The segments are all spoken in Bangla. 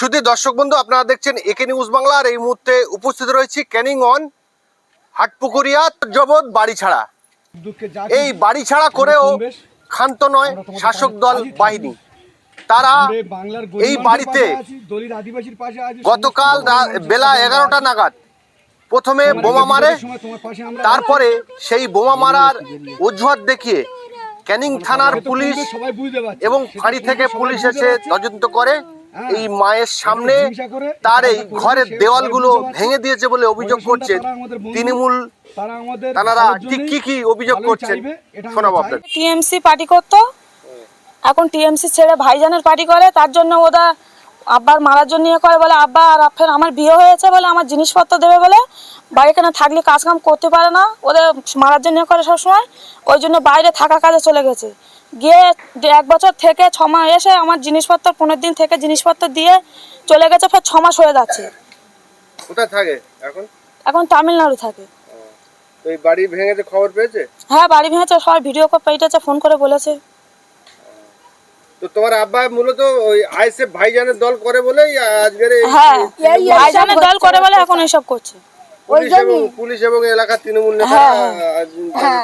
শুধু দর্শক বন্ধু আপনারা দেখছেন একে নিউজ বাংলা। আর এই মুহূর্তে উপস্থিত রয়েছি ক্যানিং অন হাটপুকুরিয়া জবত বাড়ি ছাড়া। এই বাড়ি ছাড়া করেও ক্ষান্ত নয় শাসক দল বাহিনী। তারা এই বাড়িতে গতকাল বেলা 11টা নাগাদ প্রথমে বোমা মারে, তারপরে সেই বোমা মারার অজুহাত দেখিয়ে ক্যানিং থানার পুলিশ এবং ফাঁড়ি থেকে পুলিশ এসে তদন্ত করে এই মায়ের সামনে তার এই ঘরের দেওয়ালগুলো ভেঙে দিয়েছে বলে অভিযোগ করছেন তৃণমূল। তারা ঠিক কি অভিযোগ করছেন শোনাবো আপনাদের। টিএমসি পার্টি করতো, এখন টিএমসি ছেড়ে ভাইজানের পার্টি করে। তার জন্য ওরা আব্বার মারার জন্য ইয়ে করে বলে, আব্বা আর ফের আমার বিয়ে হয়েছে বলে আমার জিনিসপত্র দেবে বলে, বাড়িখানে থাকলে কাজকাম করতে পারে না, ওদের মারার জন্য ইয়ে করে সবসময়। ওই জন্য বাইরে থাকা কাজে চলে গেছে, গিয়ে 1 বছর থেকে 6 মাস এসে আমার জিনিসপত্র 15 দিন থেকে জিনিসপত্র দিয়ে চলে গেছে, ফের 6 মাস হয়ে যাচ্ছে। কোথায় থাকে এখন? এখন তামিলনাড়ু থাকে। এই বাড়ি ভেঙেছে খবর পেয়েছে? হ্যাঁ, বাড়ি ভেঙেছে, সবাই ভিডিও করে পেয়েছে, ফোন করে বলেছে। তো তোমার আব্বা মূলত ওই আইএসএফ ভাইজানের দল করে বলেই আজকের হ্যাঁ, ভাইজানের দল করে বলে এখন এইসব করছে। পুলিশ এবং এলাকার তৃণমূল নেতা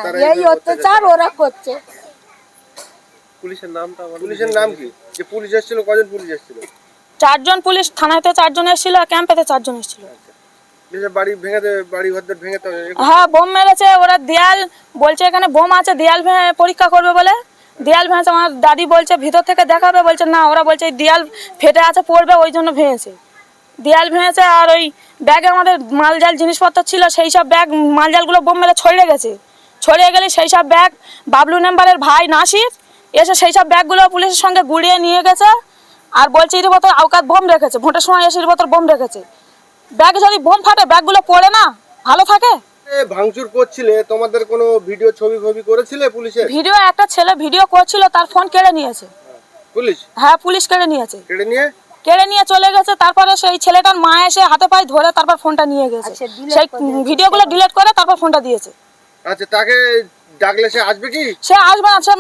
তারা এই অত্যাচার ওরা করছে। পুলিশের নাম কি? যে পুলিশ এসেছিল, কজন পুলিশ এসেছিল? 4 জন পুলিশ, থানাতে 4 জন এসেছিল, ক্যাম্পেতে 4 জন এসেছিল। বাড়ি ঘর ভেঙে তো হ্যাঁ, বোম মেরেছে ওরা। দেয়াল বলছে এখানে বোম আছে, দেয়াল ভেঙে পরীক্ষা করবে বলে দেয়াল ভেঙেছে। আমার দাদি বলছে ভিতর থেকে দেখাবে, বলছে না, ওরা বলছে এই দেয়াল ফেটে আছে পড়বে, ওই জন্য ভেঙেছে। দেয়াল ভেঙেছে। আর ওই ব্যাগে আমাদের মালজাল জিনিসপত্র ছিল, সেই সব ব্যাগ মালজালগুলো বোম মেরে ছড়িয়ে গেছে। ছড়িয়ে গেলে সেই সব ব্যাগ বাবলু মেম্বারের ভাই নাসির এসে সেই সব ব্যাগগুলো পুলিশের সঙ্গে গুড়িয়ে নিয়ে গেছে। আর বলছে এর ভেতর আউকাত বোম রেখেছে, ভোটের সময় এসে এর ভেতর বোম রেখেছে। ব্যাগে যদি বোম ফাটে ব্যাগগুলো পড়ে না, ভালো থাকে। ভাঙচুর করছিলে, তোমাদের কোনো ভিডিও ছবি করেছিলে পুলিশের? ভিডিও একটা ছেলে ভিডিও করছিল, তার ফোন কেড়ে নিয়েছে পুলিশ। হ্যাঁ, পুলিশ কেড়ে নিয়েছে, কেড়ে নিয়ে চলে গেছে। তারপরে সেই ছেলেটার মা এসে হাতে পায়ে ধরে তারপর ফোনটা নিয়ে গেছে। সেই ভিডিওগুলো ডিলিট করে তারপর ফোনটা দিয়েছে। আচ্ছা, তাকে ডাকলে সে আসবে কি? সে আসবে না, সে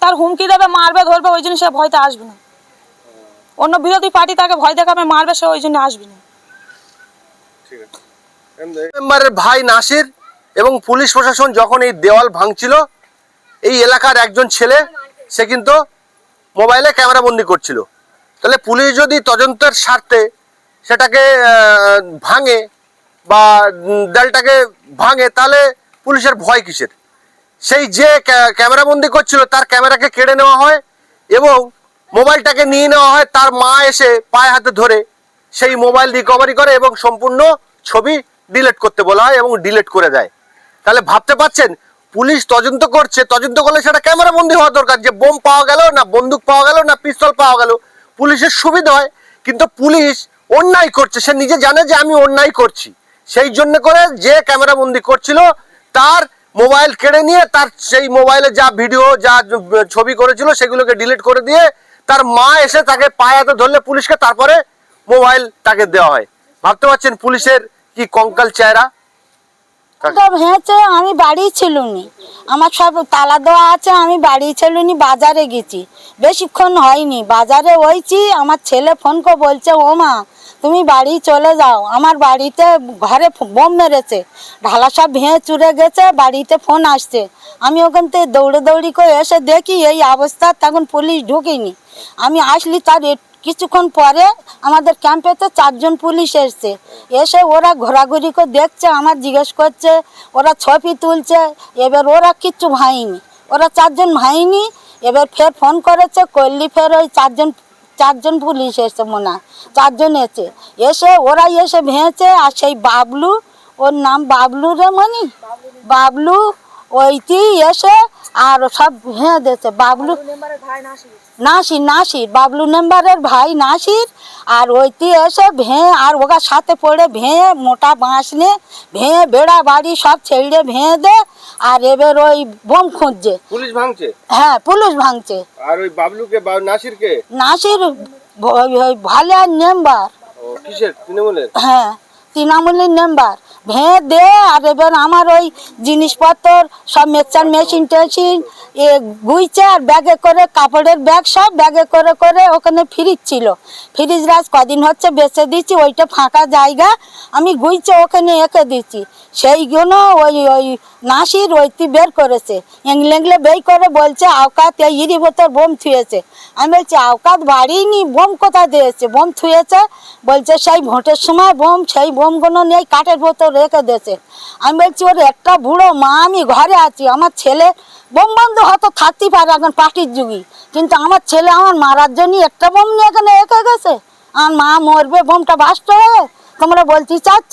তার হুমকি দেবে, মারবে, ধরবে, ওই জন্য সে ভয়তে আসবে না। অন্য বিরোধী পার্টি তাকে ভয় দেখাবে, মারবে, সে ওই জন্য আসবে না। ঠিক আছে। মেম্বারের ভাই নাসির এবং পুলিশ প্রশাসন যখন এই দেওয়াল ভাঙছিল, এই এলাকার একজন ছেলে সে কিন্তু মোবাইলে ক্যামেরা বন্দি করছিল। তাহলে পুলিশ যদি তদন্তের স্বার্থে সেটাকে ভাঙে বা দেয়ালটাকে ভাঙে, তাহলে পুলিশের ভয় কিসের? সেই যে ক্যামেরা বন্দি করছিল তার ক্যামেরাকে কেড়ে নেওয়া হয় এবং মোবাইলটাকে নিয়ে নেওয়া হয়। তার মা এসে পায়ে হাতে ধরে সেই মোবাইল রিকভারি করে এবং সম্পূর্ণ ছবি ডিলিট করতে বলা হয় এবং ডিলিট করে দেয়। তাহলে ভাবতে পারছেন, পুলিশ তদন্ত করছে, তদন্ত করলে সেটা ক্যামেরা বন্দি হওয়া দরকার। যে বোম পাওয়া গেল না, বন্দুক পাওয়া গেল না, পিস্তল পাওয়া গেল, পুলিশের সুবিধা হয়। কিন্তু পুলিশ অন্যায় করছে, সে নিজে জানে যে আমি অন্যায় করছি, সেই জন্য করে যে ক্যামেরা বন্দি করছিল তার মোবাইল কেড়ে নিয়ে তার সেই মোবাইলে যা ভিডিও যা ছবি করেছিল সেগুলোকে ডিলিট করে দিয়ে তার মা এসে তাকে পায়ে হাতে ধরলে পুলিশকে, তারপরে মোবাইল তাকে দেওয়া হয়। ভাবতে পারছেন পুলিশের কি কঙ্কাল চেহারা। হয়েছে আমি বাড়ি ছিলুনি, আমার সব তালা দেওয়া আছে, আমি বাড়ি ছিলুনি, বাজারে গেছি, বেশিক্ষণ হয়নি, বাজারে হয়েছি। আমার ছেলে ফোন করে বলছে, ও মা তুমি বাড়ি চলে যাও, আমার বাড়িতে ঘরে বোম মেরেছে, ঢালা সব ভেঙে চুরে গেছে, বাড়িতে ফোন আসছে। আমি ওখান থেকে দৌড়ি করে এসে দেখি এই অবস্থা, তখন পুলিশ ঢুকিনি। আমি আসলি তার কিছুক্ষণ পরে আমাদের ক্যাম্পেতে 4 জন পুলিশ এসছে। এসে ওরা ঘোরাঘুরি করে দেখছে, আমার জিজ্ঞেস করছে, ওরা ছবি তুলছে। এবার ওরা কিচ্ছু ভাইনি, ওরা 4 জন ভাইনি। এবার ফের ফোন করেছে, করলি ফের ওই 4 জন পুলিশ এসছে, মনে হয় 4 জন এসে ওরা এসে ভেঙেছে। আর সেই বাবলু, ওর নাম বাবলু রে মনি, বাবলু ওইটি এসে আর সব ভেঙে দিয়েছে। বাবলু নাসির বাবলু মেম্বারের ভাই নাসির, আর ওইটি এসে ভেঙে আর ওগার সাথে পড়ে ভেঙে মোটা বাঁশ নিয়ে ভেঙে বেড়া বাড়ি সব ছেড়ে ভেঙে দে। আর এবার ওই বোম খুঁজছে, পুলিশ ভাঙছে। হ্যাঁ, পুলিশ ভাঙছে। আর ওই বাবলুকে নাসির ভালো মেম্বার, কিসের তৃণমূলের? হ্যাঁ, তৃণমূলের মেম্বার ভেঙে দে। আর এবার আমার ওই জিনিসপত্র সব মিক্সচার মেশিন টেশিন এ গুইছে আর ব্যাগে করে কাপড়ের ব্যাগ সব ব্যাগে করে করে ওখানে ফ্রিজ ছিল, ফ্রিজ রাজ কদিন হচ্ছে বেঁচে দিচ্ছি, ওইটা ফাঁকা জায়গা আমি গুইছে ওখানে এঁকে দিচ্ছি, সেইগুলো ওই ওই নাসির ওইটি বের করেছে, এংলে বের করে বলছে আওকাত এই ইরি ভেতর বোম থুয়েছে। আমি বলছি আওকাত বাড়িনি, বোম কোথা দিয়েছে, বোম থুয়েছে, বলছে সেই ভোটের সময় বোম, সেই বোমগুলো নিয়ে কাঠের ভেতর রেখে দিয়েছে। আমি বলছি ওর একটা বুড়ো মা, আমি ঘরে আছি, আমার ছেলে বোম বন্ধ হয়তো থাকতেই পারে এখন পার্টির যুগই, কিন্তু আমার ছেলে আমার মারার জন্য একটা বোম নিয়ে এখানে রেখে গেছে, আমার মা মরবে বোমটা বাস্ট হয়ে, তোমরা বলতে চাচ্ছ,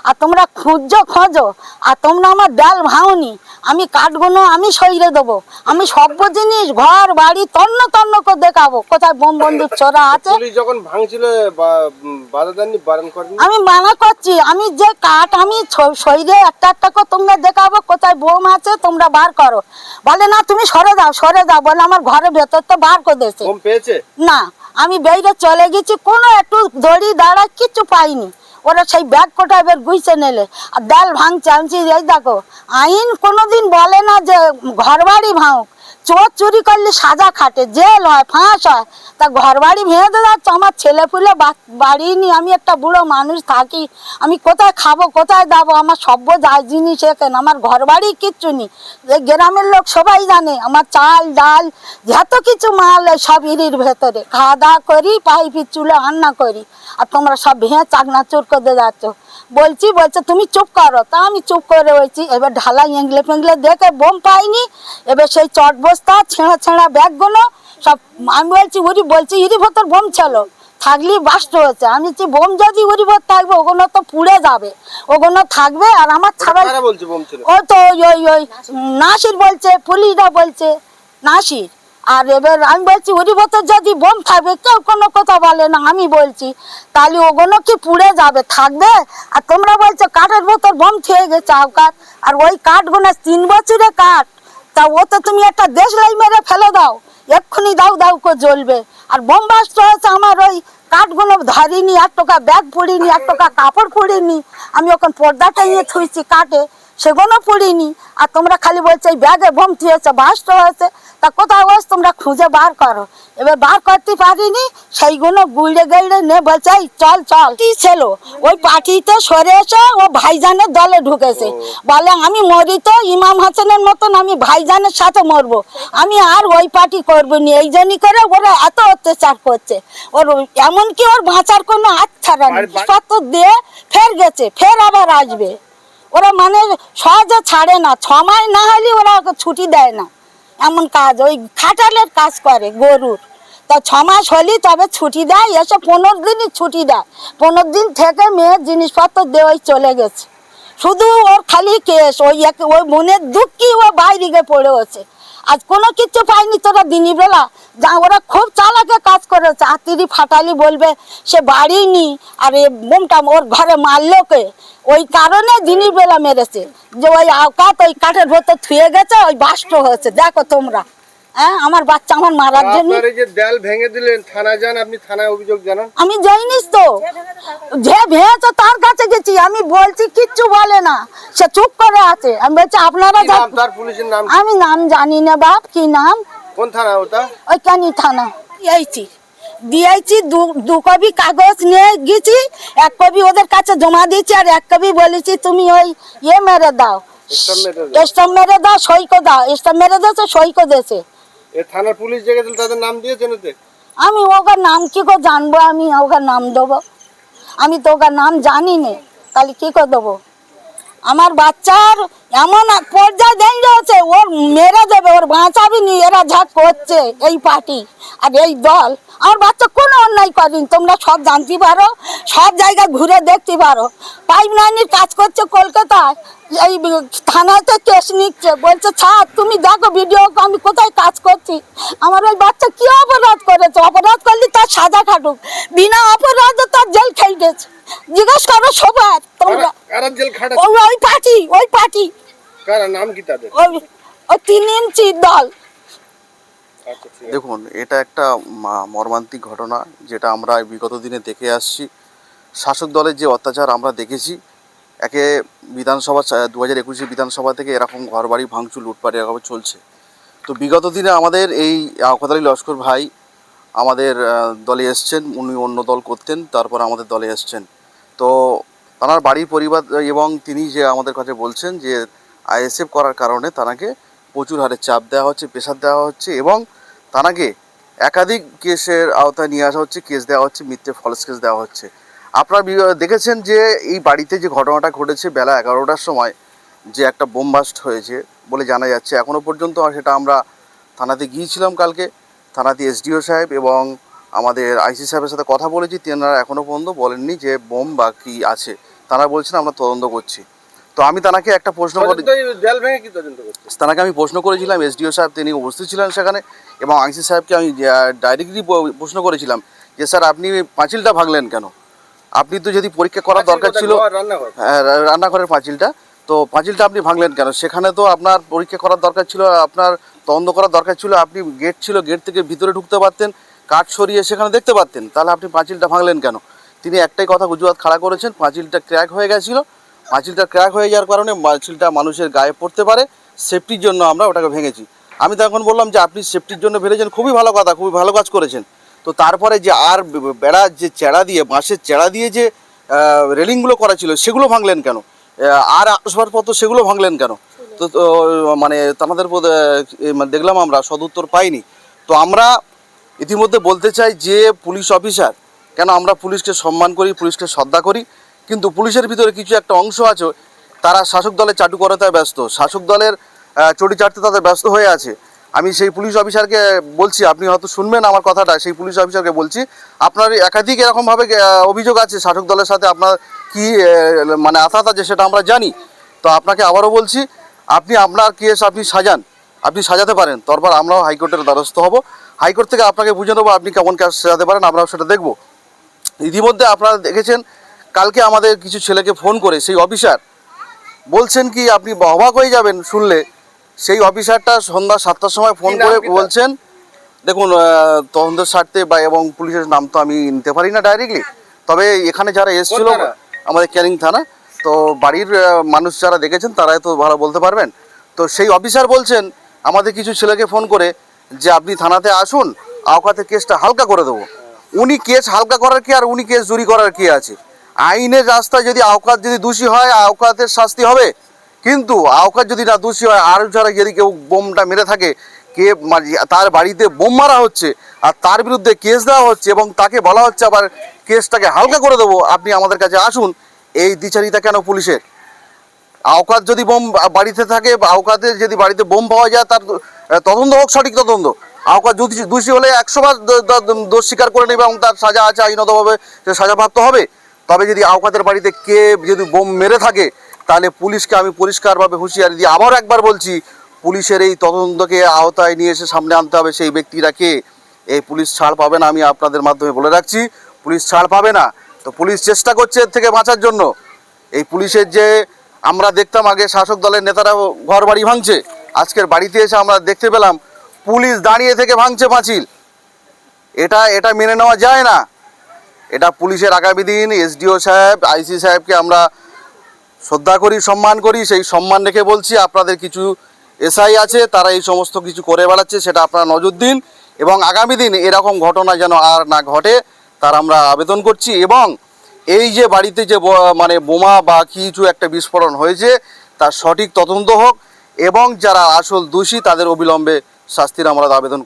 আর তোমরা খোঁজো, আর তোমরা আমার ডাল ভাঙনি, আমি কাঠগুলো আমি সইরে দেবো, আমি সব জিনিস ঘর বাড়ি তন্ন তন্ন করে দেখাবো কোথায় বোম বন্দুক ছোড়া আছে। পুলিশ যখন ভাঙছিল বাধা দেননি, বারণ করেননি? আমি মানা করছি, আমি যে কাঠ আমি সইরে একটা একটা করে তোমরা দেখাবো কোথায় বোম আছে, তোমরা বার করো। বলে না তুমি সরে যাও, বলে আমার ঘরের ভেতর তো বার করে দিয়েছে। বোম পেয়েছে না, আমি বেরিয়ে চলে গেছি, কোনো একটু দড়ি দাঁড়া কিচ্ছু পাইনি, ওরা সেই ব্যাগ কোটা এবার গুইছে নেলে আর ডাল ভাঙছে। আমি এই দেখো আইন কোনোদিন বলে না যে ঘর বাড়ি ভাঙুক, চোর চুরি করলে সাজা খাটে, জেল হয়, ফাঁস হয়, তা ঘর বাড়ি ভেঙে যাচ্ছে। আমার ছেলে পুলে বাড়ি নি, আমি একটা বুড়ো মানুষ থাকি, আমি কোথায় খাবো কোথায় দাবো, আমার সভ্য যা জিনিস এখানে, আমার ঘর বাড়ি কিচ্ছু নেই, এই গ্রামের লোক সবাই জানে আমার চাল ডাল যত কিছু মাল সব ইরির ভেতরে, খাওয়া দাওয়া করি, পাইপের চুলে রান্না করি, আর তোমরা সব ভেঙে চাকনা চুর করে যাচ্ছ। বলছে তুমি চুপ করো, তা আমি চুপ করে রয়েছি। এবার ঢালাই এংলে ফেংলে দেখে বোম পাইনি, এবার সেই চট বস্তা ছেঁড়া ব্যাগগুলো সব আমি বলছি ইরি ভেতর বোম ছিল, থাকলেই বাস্ট হয়েছে। আমি বলছি বোম যদি উড়ি ভেতর থাকবে ওগুলো তো পুড়ে যাবে, ওগুলো থাকবে আর আমার ছাড়া। কারা বলছে বোম ছিল? ও তো ওই নাসির বলছে, পুলিশরা বলছে নাসির। আর এবার আমি বলছি ওরই ভেতর যদি বোম থাকবে, কেউ কোনো কথা বলে না, আমি বলছি তাহলে ওগুলো কি পুড়ে যাবে, থাকবে? আর তোমরা বলছো কাঠের ভেতর বোম খেয়ে গেছে আওকাত, আর ওই কাঠগুলো 3 বছরের কাঠ, তা ও তো তুমি একটা দেশলাই মেরে ফেলে দাও, এক্ষুনি দাউ করে জ্বলবে। আর বোম বাস্ট হয়েছে আমার ওই কাঠগুলো ধরিনি, 1 টাকা ব্যাগ পড়িনি, 1 টাকা কাপড় পড়িনি, আমি ওখানে পর্দা টাঙিয়ে থুইছি কাঠে, সেগুলো পড়িনি। আর তোমরা খালি বলছো এই ব্যাগে বোম থুয়েছে, বাস্ট হয়েছে, তা কোথাও বস তোমরা খুঁজে বার করো। এবার বার করতে পারিনি, সেইগুলো গুইড়ে নে বলছে এই চল কি ছিল ওই পার্টিতে সরে এসে ও ভাইজানের দলে ঢুকেছে, বলে আমি মরি তো ইমাম হাসানের মতন আমি ভাইজানের সাথে মরবো, আমি আর ওই পার্টি করবো নি, এই জন্যই করে ওরা এত অত্যাচার করছে। ওর এমনকি ওর বাঁচার কোনো আচ্ছা নেই, সত্য দিয়ে ফের গেছে, ফের আবার আসবে। ওরা মানে সহজে ছাড়ে না, 6 মাস না হলে ওরা ছুটি দেয় না, এমন কাজ, ওই খাটালের কাজ করে গরুর। তা 6 মাস হলেই তবে ছুটি দেয়, এসে 15 দিনই ছুটি দেয়, 15 দিন থেকে মেয়ের জিনিসপত্র দেওয়াই চলে গেছে। শুধু ওর খালি কেস, ওই মনের দুঃখই ও বাইরে গিয়ে পড়ে আছে, আজ কোনো কিছু পাইনি। তোরা দিনই বেলা যা ওরা খুব চালাকে কাজ করেছে, আতিরি ফাটালি বলবে সে বাড়ি নি, আর এ বোমটা ওর ঘরে মারলো কে, ওই কারণে দিনের বেলা মেরেছে, যে ওই আওকাত ওই কাঠের ভেতর থুয়ে গেছে, ওই বাস্ট হয়েছে। দেখো তোমরা, হ্যাঁ আমার বাচ্চা আমার মারার জন্য। আপনারা যে দেয়াল ভেঙে দিলেন, থানা যান, আপনি থানায় অভিযোগ জানান? আমি যাইনিস তো, যে ভেঙেছে তার কাছে গেছি, আমি বলছি কিচ্ছু বলে না, সে চুপ করে আছে। আমি বলছি আপনারা কি নাম তার, পুলিশের নাম? আমি নাম জানি না বাপ, কি নাম? কোন থানা ওটা? ওই কানি থানা। দিয়েছি 2 কপি কাগজ নিয়ে গেছি, 1 কপি ওদের কাছে জমা দিয়েছি, আর 1 কপি বলেছি তুমি ওই মেরে দাও, স্টাম্প মেরে দাও, সই করে দাও, স্টাম্প মেরে দিয়েছে, সই করে দিয়েছে। এ থানার পুলিশ জেগে তাদের নাম দিয়েছেন ওতে? আমি ওকার নাম কি করে জানবো, আমি ওকার নাম দেবো? আমি তো ওকার নাম জানি না, তাহলে কি করে দেবো? আমার বাচ্চার এমন পর্যায়ে দাঁড়িয়ে আছে, ওর মেরে দেবে, ওর বাঁচাবি নি, এরা যা করছে এই পার্টি আর এই দল। আমার বাচ্চা কোনো অন্যায় করেনি, তোমরা সব জানতে পারো, সব জায়গায় ঘুরে দেখতে পারো। পাইপ লাইনের কাজ করছে কলকাতায়, এই থানাতে কেস নিচ্ছে, বলছে ছাড় তুমি দেখো ভিডিও আমি কোথায় কাজ করছি। আমার ওই বাচ্চা কি অপরাধ করেছে, অপরাধ করলে তার সাজা খাটুক, বিনা অপরাধে তার জেল খেটেছে, জিজ্ঞেস করো সবার তোমরা। ওই পার্টি কারা, নাম কি তাদের? ওই 3 ইঞ্চি দল। দেখুন, এটা একটা মর্মান্তিক ঘটনা, যেটা আমরা বিগত দিনে দেখে আসছি। শাসক দলের যে অত্যাচার আমরা দেখেছি, একে বিধানসভা 2021 বিধানসভা থেকে এরকম ঘরবাড়ি ভাঙচুর লুটপাট এভাবে চলছে। তো বিগত দিনে আমাদের এই আওকাত আলী লস্কর ভাই আমাদের দলে এসছেন, উনি অন্য দল করতেন, তারপর আমাদের দলে এসছেন। তো তার বাড়ির পরিবার এবং তিনি যে আমাদের কাছে বলছেন যে আইএসএফ করার কারণে তাকে প্রচুর হারে চাপ দেওয়া হচ্ছে, প্রেশার দেওয়া হচ্ছে এবং তাকে একাধিক কেসের আওতায় নিয়ে আসা হচ্ছে, কেস দেওয়া হচ্ছে, মিথ্যে ফলস কেস দেওয়া হচ্ছে। আপনারা দেখেছেন যে এই বাড়িতে যে ঘটনাটা ঘটেছে বেলা 11টার সময় যে একটা বোম ব্লাস্ট হয়েছে বলে জানা যাচ্ছে। এখনও পর্যন্ত সেটা আমরা থানাতে গিয়েছিলাম কালকে, থানাতে এসডিও সাহেব এবং আমাদের আইসি সাহেবের সাথে কথা বলেছি, তেনারা এখনও পর্যন্ত বলেননি যে বোম বা কী আছে। তারা বলছেন আমরা তদন্ত করছি। তো আমি তাকে একটা প্রশ্ন করি, তাকে আমি প্রশ্ন করেছিলাম, এসডিও সাহেব তিনি উপস্থিত ছিলেন সেখানে, এবং আইসি সাহেবকে আমি ডাইরেক্টলি প্রশ্ন করেছিলাম যে স্যার আপনি পাঁচিলটা ভাঙলেন কেন? আপনি তো যদি পরীক্ষা করার দরকার ছিল, রান্নাঘরের পাঁচিলটা, তো পাঁচিলটা আপনি ভাঙলেন কেন? সেখানে তো আপনার পরীক্ষা করার দরকার ছিল, আপনার তদন্ত করার দরকার ছিল, আপনি গেট ছিল, গেট থেকে ভিতরে ঢুকতে পারতেন, কাঠ সরিয়ে সেখানে দেখতে পারতেন, তাহলে আপনি পাঁচিলটা ভাঙলেন কেন? তিনি একটাই কথা অজুহাত খাড়া করেছেন, পাঁচিলটা ক্র্যাক হয়ে গেছিলো, পাঁচিলটা ক্র্যাক হয়ে যাওয়ার কারণে পাঁচিলটা মানুষের গায়ে পড়তে পারে, সেফটির জন্য আমরা ওটাকে ভেঙেছি। আমি তখন বললাম যে আপনি সেফটির জন্য ভেঙেছেন, খুবই ভালো কথা, খুবই ভালো কাজ করেছেন। তো তারপরে যে আর বেড়া যে চেড়া দিয়ে, বাঁশের চেড়া দিয়ে যে রেলিংগুলো করা ছিল সেগুলো ভাঙলেন কেন? আর আসবাবপত্র সেগুলো ভাঙলেন কেন? তো মানে তাদের দেখলাম আমরা সদুত্তর পাইনি। তো আমরা ইতিমধ্যে বলতে চাই যে পুলিশ অফিসার, কেন আমরা পুলিশকে সম্মান করি, পুলিশকে শ্রদ্ধা করি, কিন্তু পুলিশের ভিতরে কিছু একটা অংশ আছে তারা শাসক দলের চাটু করাতে ব্যস্ত, শাসক দলের চটি চাটতে তাদের ব্যস্ত হয়ে আছে। আমি সেই পুলিশ অফিসারকে বলছি, আপনি হয়তো শুনবেন আমার কথাটা, সেই পুলিশ অফিসারকে বলছি আপনার একাধিক এরকমভাবে অভিযোগ আছে শাসক দলের সাথে, আপনার কি মানে আঘাত আছে সেটা আমরা জানি। তো আপনাকে আবারও বলছি, আপনি আপনার কেস আপনি সাজান, আপনি সাজাতে পারেন, তারপর আমরাও হাইকোর্টের দ্বারস্থ হব, হাইকোর্ট থেকে আপনাকে বুঝে নেবো আপনি কেমন কেস সাজাতে পারেন, আমরাও সেটা দেখব। ইতিমধ্যে আপনারা দেখেছেন কালকে আমাদের কিছু ছেলেকে ফোন করে সেই অফিসার বলছেন কি, আপনি অবাক হয়ে যাবেন শুনলে, সেই অফিসারটা সন্ধ্যা 7টার সময় ফোন করে বলছেন, দেখুন তদন্তের স্বার্থে বা এবং পুলিশের নাম তো আমি নিতে পারি না ডাইরেক্টলি, তবে এখানে যারা এসেছিল আমাদের ক্যানিং থানা, তো বাড়ির মানুষ যারা দেখেছেন তারাই তো ভালো বলতে পারবেন। তো সেই অফিসার বলছেন আমাদের কিছু ছেলেকে ফোন করে যে আপনি থানাতে আসুন, আওকাতের কেসটা হালকা করে দেবো। উনি কেস হালকা করার কি আর উনি কেস জুরি করার কি আছে? আইনের রাস্তায় যদি আওকাত যদি দোষী হয় আওকাতের শাস্তি হবে, কিন্তু আওকাত যদি না দোষী হয়, আর যারা যদি কেউ বোমটা মেরে থাকে, কে তার বাড়িতে বোম মারা হচ্ছে আর তার বিরুদ্ধে কেস দেওয়া হচ্ছে এবং তাকে বলা হচ্ছে আবার কেসটাকে হালকা করে দেবো, আপনি আমাদের কাছে আসুন, এই দ্বিচারিতা কেন পুলিশের? আওকাত যদি বোম বাড়িতে থাকে, আওকাতের যদি বাড়িতে বোম পাওয়া যায় তার তদন্ত হোক, সঠিক তদন্ত। আওকাত দোষী হলে 100 বার দোষ স্বীকার করে নেবে এবং তার সাজা আছে, আইনতভাবে সে সাজাপ্রাপ্ত হবে। তবে যদি আওকাতের বাড়িতে কে যদি বোম মেরে থাকে, তাহলে পুলিশকে আমি পরিষ্কারভাবে হুঁশিয়ারি দিয়ে আবার একবার বলছি, পুলিশের এই তদন্তকে আওতায় নিয়ে এসে সামনে আনতে হবে সেই ব্যক্তিরা কে। এই পুলিশ ছাড় পাবে না, আমি আপনাদের মাধ্যমে বলে রাখছি, পুলিশ ছাড় পাবে না। তো পুলিশ চেষ্টা করছে এর থেকে বাঁচার জন্য। এই পুলিশের যে আমরা দেখতাম আগে শাসক দলের নেতারা ঘর বাড়ি ভাঙছে, আজকের বাড়িতে এসে আমরা দেখতে পেলাম পুলিশ দাঁড়িয়ে থেকে ভাঙছে পাঁচিল। এটা মেনে নেওয়া যায় না। এটা পুলিশের আগামী দিন এসডিও সাহেব, আইসি সাহেবকে আমরা শ্রদ্ধা করি, সম্মান করি, সেই সম্মান রেখে বলছি আপনাদের কিছু এসআই আছে তারা এই সমস্ত কিছু করে বেড়াচ্ছে, সেটা আপনারা নজর দিন এবং আগামী দিন এরকম ঘটনা যেন আর না ঘটে তার আমরা আবেদন করছি। এবং এই যে বাড়িতে যে মানে বোমা বা কিছু একটা বিস্ফোরণ হয়েছে তার সঠিক তদন্ত হোক এবং যারা আসল দোষী তাদের অবিলম্বে শাস্তির আমরা আবেদন